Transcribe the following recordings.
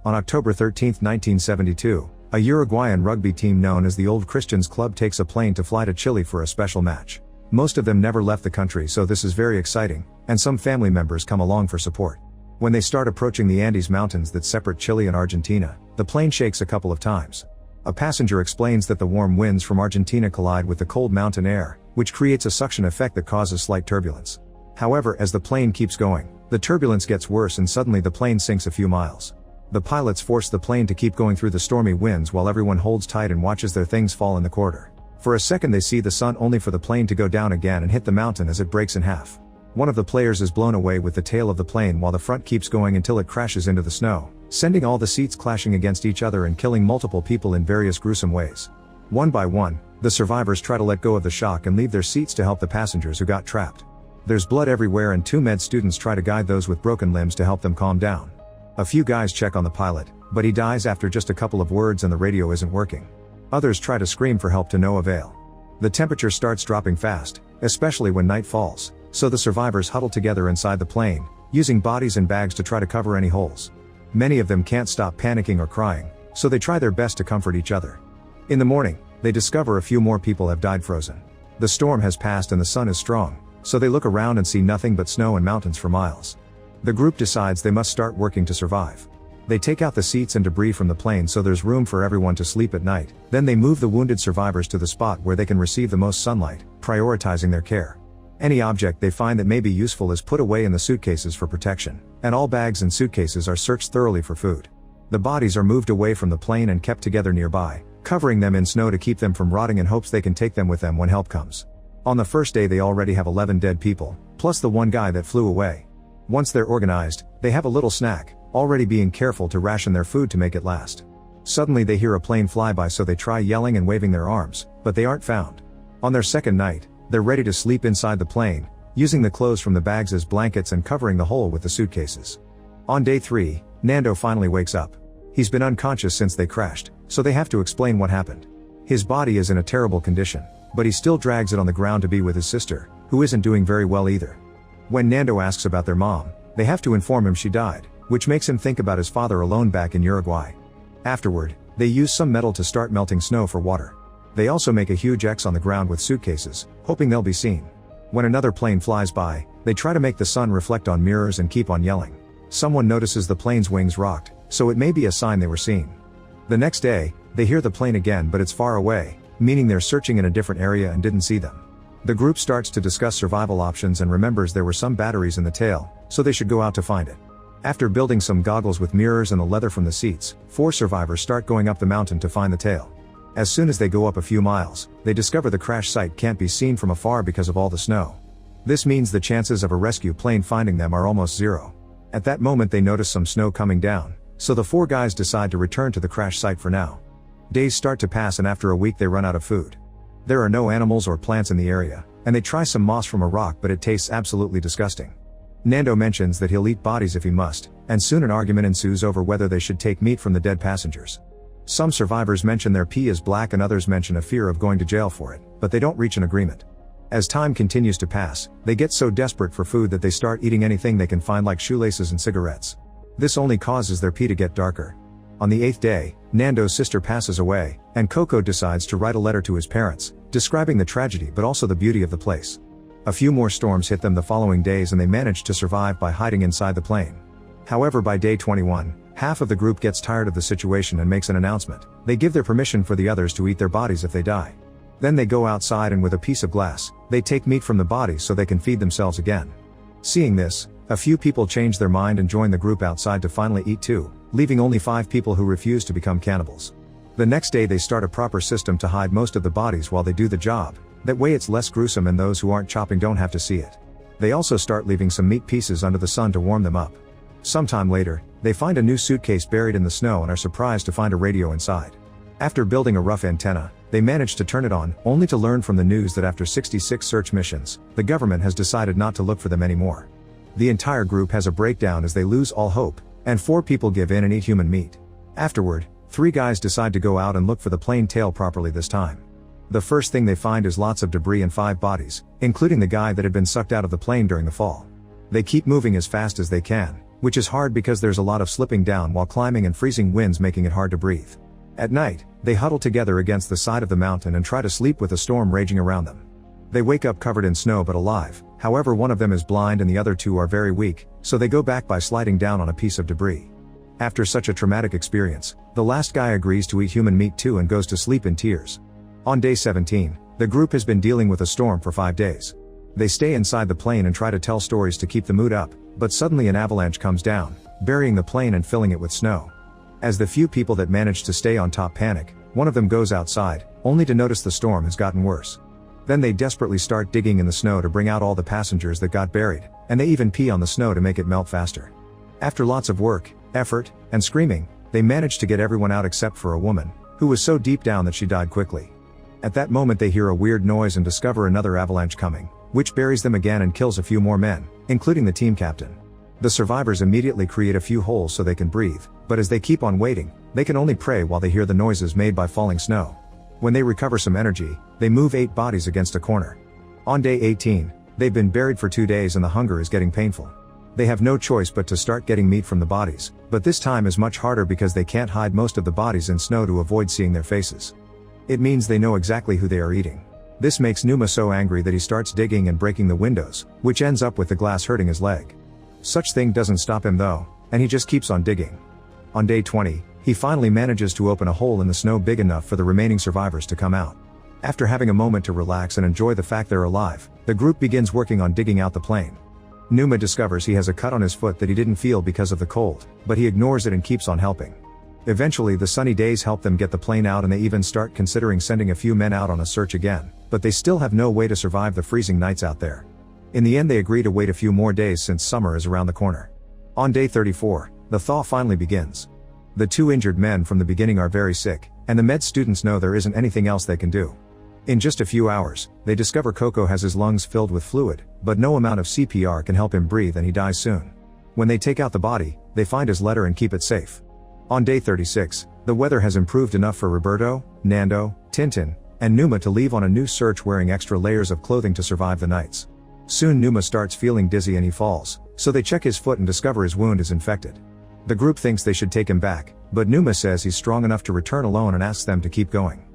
On October 13, 1972, a Uruguayan rugby team known as the Old Christians Club takes a plane to fly to Chile for a special match. Most of them never left the country, so this is very exciting, and some family members come along for support. When they start approaching the Andes Mountains that separate Chile and Argentina, the plane shakes a couple of times. A passenger explains that the warm winds from Argentina collide with the cold mountain air, which creates a suction effect that causes slight turbulence. However, as the plane keeps going, the turbulence gets worse and suddenly the plane sinks a few miles. The pilots force the plane to keep going through the stormy winds while everyone holds tight and watches their things fall in the corridor. For a second they see the sun, only for the plane to go down again and hit the mountain as it breaks in half. One of the players is blown away with the tail of the plane while the front keeps going until it crashes into the snow, sending all the seats clashing against each other and killing multiple people in various gruesome ways. One by one, the survivors try to let go of the shock and leave their seats to help the passengers who got trapped. There's blood everywhere and two med students try to guide those with broken limbs to help them calm down. A few guys check on the pilot, but he dies after just a couple of words and the radio isn't working. Others try to scream for help to no avail. The temperature starts dropping fast, especially when night falls, so the survivors huddle together inside the plane, using bodies and bags to try to cover any holes. Many of them can't stop panicking or crying, so they try their best to comfort each other. In the morning, they discover a few more people have died frozen. The storm has passed and the sun is strong, so they look around and see nothing but snow and mountains for miles. The group decides they must start working to survive. They take out the seats and debris from the plane so there's room for everyone to sleep at night. Then they move the wounded survivors to the spot where they can receive the most sunlight, prioritizing their care. Any object they find that may be useful is put away in the suitcases for protection, and all bags and suitcases are searched thoroughly for food. The bodies are moved away from the plane and kept together nearby, covering them in snow to keep them from rotting in hopes they can take them with them when help comes. On the first day they already have 11 dead people, plus the one guy that flew away. Once they're organized, they have a little snack, already being careful to ration their food to make it last. Suddenly they hear a plane fly by, so they try yelling and waving their arms, but they aren't found. On their second night, they're ready to sleep inside the plane, using the clothes from the bags as blankets and covering the hole with the suitcases. On day 3, Nando finally wakes up. He's been unconscious since they crashed, so they have to explain what happened. His body is in a terrible condition, but he still drags it on the ground to be with his sister, who isn't doing very well either. When Nando asks about their mom, they have to inform him she died, which makes him think about his father alone back in Uruguay. Afterward, they use some metal to start melting snow for water. They also make a huge X on the ground with suitcases, hoping they'll be seen. When another plane flies by, they try to make the sun reflect on mirrors and keep on yelling. Someone notices the plane's wings rocked, so it may be a sign they were seen. The next day, they hear the plane again, but it's far away, meaning they're searching in a different area and didn't see them. The group starts to discuss survival options and remembers there were some batteries in the tail, so they should go out to find it. After building some goggles with mirrors and the leather from the seats, 4 survivors start going up the mountain to find the tail. As soon as they go up a few miles, they discover the crash site can't be seen from afar because of all the snow. This means the chances of a rescue plane finding them are almost zero. At that moment they notice some snow coming down, so the 4 guys decide to return to the crash site for now. Days start to pass and after a week they run out of food. There are no animals or plants in the area, and they try some moss from a rock, but it tastes absolutely disgusting. Nando mentions that he'll eat bodies if he must, and soon an argument ensues over whether they should take meat from the dead passengers. Some survivors mention their pee is black and others mention a fear of going to jail for it, but they don't reach an agreement. As time continues to pass, they get so desperate for food that they start eating anything they can find, like shoelaces and cigarettes. This only causes their pee to get darker. On the 8th day, Nando's sister passes away, and Coco decides to write a letter to his parents, describing the tragedy but also the beauty of the place. A few more storms hit them the following days and they manage to survive by hiding inside the plane. However, by day 21, half of the group gets tired of the situation and makes an announcement. They give their permission for the others to eat their bodies if they die. Then they go outside and with a piece of glass, they take meat from the bodies so they can feed themselves again. Seeing this, a few people change their mind and join the group outside to finally eat too, leaving only 5 people who refuse to become cannibals. The next day they start a proper system to hide most of the bodies while they do the job, that way it's less gruesome and those who aren't chopping don't have to see it. They also start leaving some meat pieces under the sun to warm them up. Sometime later, they find a new suitcase buried in the snow and are surprised to find a radio inside. After building a rough antenna, they manage to turn it on, only to learn from the news that after 66 search missions, the government has decided not to look for them anymore. The entire group has a breakdown as they lose all hope, and 4 people give in and eat human meat. Afterward, 3 guys decide to go out and look for the plane tail properly this time. The first thing they find is lots of debris and 5 bodies, including the guy that had been sucked out of the plane during the fall. They keep moving as fast as they can, which is hard because there's a lot of slipping down while climbing and freezing winds making it hard to breathe. At night, they huddle together against the side of the mountain and try to sleep with a storm raging around them. They wake up covered in snow but alive, however one of them is blind and the other two are very weak, so they go back by sliding down on a piece of debris. After such a traumatic experience, the last guy agrees to eat human meat too and goes to sleep in tears. On day 17, the group has been dealing with a storm for 5 days. They stay inside the plane and try to tell stories to keep the mood up, but suddenly an avalanche comes down, burying the plane and filling it with snow. As the few people that manage to stay on top panic, one of them goes outside, only to notice the storm has gotten worse. Then they desperately start digging in the snow to bring out all the passengers that got buried, and they even pee on the snow to make it melt faster. After lots of work, effort, and screaming, they manage to get everyone out except for a woman, who was so deep down that she died quickly. At that moment they hear a weird noise and discover another avalanche coming, which buries them again and kills a few more men, including the team captain. The survivors immediately create a few holes so they can breathe, but as they keep on waiting, they can only pray while they hear the noises made by falling snow. When they recover some energy, they move 8 bodies against a corner. On day 18, they've been buried for 2 days and the hunger is getting painful. They have no choice but to start getting meat from the bodies, but this time is much harder because they can't hide most of the bodies in snow to avoid seeing their faces. It means they know exactly who they are eating. This makes Numa so angry that he starts digging and breaking the windows, which ends up with the glass hurting his leg. Such thing doesn't stop him though, and he just keeps on digging. On day 20, he finally manages to open a hole in the snow big enough for the remaining survivors to come out. After having a moment to relax and enjoy the fact they're alive, the group begins working on digging out the plane. Numa discovers he has a cut on his foot that he didn't feel because of the cold, but he ignores it and keeps on helping. Eventually the sunny days help them get the plane out and they even start considering sending a few men out on a search again, but they still have no way to survive the freezing nights out there. In the end they agree to wait a few more days since summer is around the corner. On day 34, the thaw finally begins. The 2 injured men from the beginning are very sick, and the med students know there isn't anything else they can do. In just a few hours, they discover Coco has his lungs filled with fluid, but no amount of CPR can help him breathe and he dies soon. When they take out the body, they find his letter and keep it safe. On day 36, the weather has improved enough for Roberto, Nando, Tintin, and Numa to leave on a new search wearing extra layers of clothing to survive the nights. Soon Numa starts feeling dizzy and he falls, so they check his foot and discover his wound is infected. The group thinks they should take him back, but Numa says he's strong enough to return alone and asks them to keep going.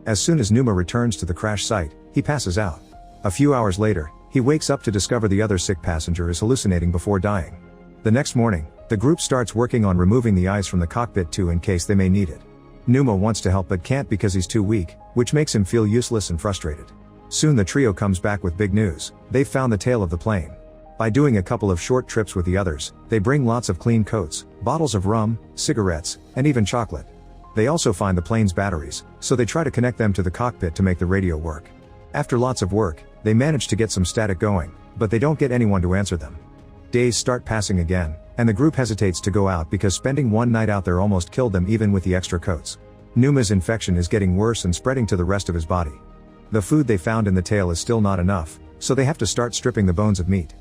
As soon as Numa returns to the crash site, he passes out. A few hours later, he wakes up to discover the other sick passenger is hallucinating before dying. The next morning, the group starts working on removing the ice from the cockpit too in case they may need it. Numa wants to help but can't because he's too weak, which makes him feel useless and frustrated. Soon the trio comes back with big news: they've found the tail of the plane. By doing a couple of short trips with the others, they bring lots of clean coats, bottles of rum, cigarettes, and even chocolate. They also find the plane's batteries, so they try to connect them to the cockpit to make the radio work. After lots of work, they manage to get some static going, but they don't get anyone to answer them. Days start passing again, and the group hesitates to go out because spending one night out there almost killed them even with the extra coats. Numa's infection is getting worse and spreading to the rest of his body. The food they found in the tail is still not enough, so they have to start stripping the bones of meat.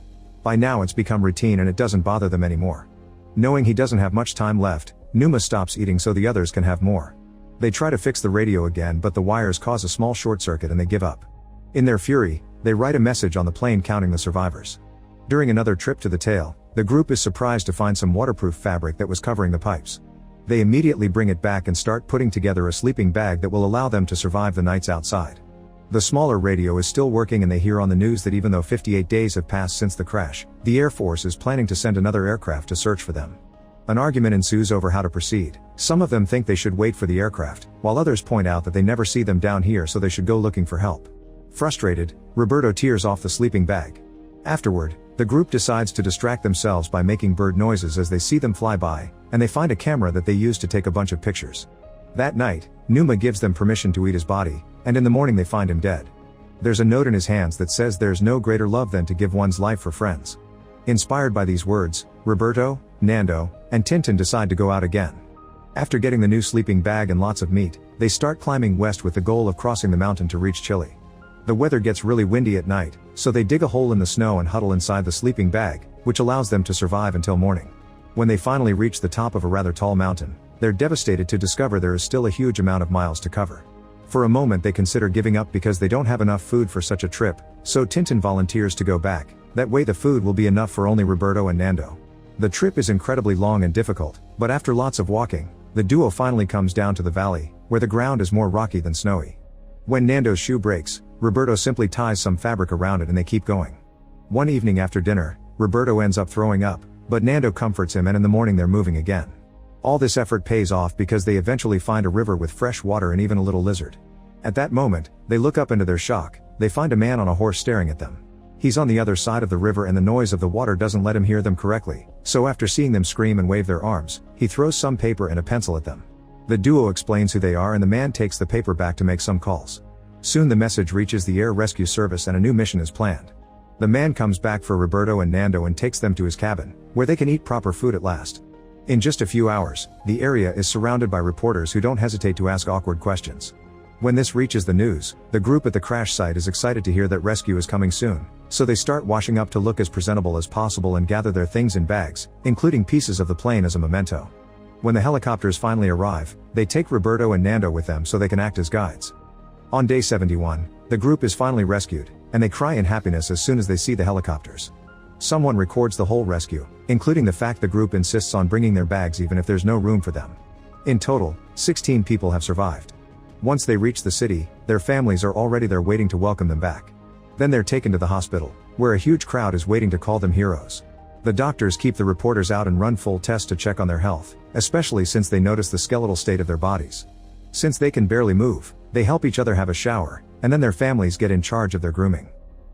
By now it's become routine and it doesn't bother them anymore. Knowing he doesn't have much time left, Numa stops eating so the others can have more. They try to fix the radio again but the wires cause a small short circuit and they give up. In their fury, they write a message on the plane counting the survivors. During another trip to the tail, the group is surprised to find some waterproof fabric that was covering the pipes. They immediately bring it back and start putting together a sleeping bag that will allow them to survive the nights outside. The smaller radio is still working and they hear on the news that even though 58 days have passed since the crash, the Air Force is planning to send another aircraft to search for them. An argument ensues over how to proceed. Some of them think they should wait for the aircraft, while others point out that they never see them down here so they should go looking for help. Frustrated, Roberto tears off the sleeping bag. Afterward, the group decides to distract themselves by making bird noises as they see them fly by, and they find a camera that they use to take a bunch of pictures. That night, Numa gives them permission to eat his body, and in the morning they find him dead. There's a note in his hands that says there's no greater love than to give one's life for friends. Inspired by these words, Roberto, Nando, and Tintin decide to go out again. After getting the new sleeping bag and lots of meat, they start climbing west with the goal of crossing the mountain to reach Chile. The weather gets really windy at night, so they dig a hole in the snow and huddle inside the sleeping bag, which allows them to survive until morning. When they finally reach the top of a rather tall mountain, they're devastated to discover there is still a huge amount of miles to cover. For a moment they consider giving up because they don't have enough food for such a trip, so Tintin volunteers to go back, that way the food will be enough for only Roberto and Nando. The trip is incredibly long and difficult, but after lots of walking, the duo finally comes down to the valley, where the ground is more rocky than snowy. When Nando's shoe breaks, Roberto simply ties some fabric around it and they keep going. One evening after dinner, Roberto ends up throwing up, but Nando comforts him and in the morning they're moving again. All this effort pays off because they eventually find a river with fresh water and even a little lizard. At that moment, they look up into their shock, they find a man on a horse staring at them. He's on the other side of the river and the noise of the water doesn't let him hear them correctly, so after seeing them scream and wave their arms, he throws some paper and a pencil at them. The duo explains who they are and the man takes the paper back to make some calls. Soon the message reaches the air rescue service and a new mission is planned. The man comes back for Roberto and Nando and takes them to his cabin, where they can eat proper food at last. In just a few hours, the area is surrounded by reporters who don't hesitate to ask awkward questions. When this reaches the news, the group at the crash site is excited to hear that rescue is coming soon, so they start washing up to look as presentable as possible and gather their things in bags, including pieces of the plane as a memento. When the helicopters finally arrive, they take Roberto and Nando with them so they can act as guides. On day 71, the group is finally rescued, and they cry in happiness as soon as they see the helicopters. Someone records the whole rescue, including the fact the group insists on bringing their bags even if there's no room for them. In total, 16 people have survived. Once they reach the city, their families are already there waiting to welcome them back. Then they're taken to the hospital, where a huge crowd is waiting to call them heroes. The doctors keep the reporters out and run full tests to check on their health, especially since they notice the skeletal state of their bodies. Since they can barely move, they help each other have a shower, and then their families get in charge of their grooming.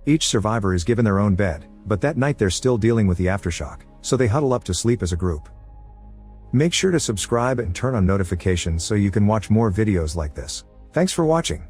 Each survivor is given their own bed, but that night they're still dealing with the aftershock, so they huddle up to sleep as a group. Make sure to subscribe and turn on notifications so you can watch more videos like this. Thanks for watching.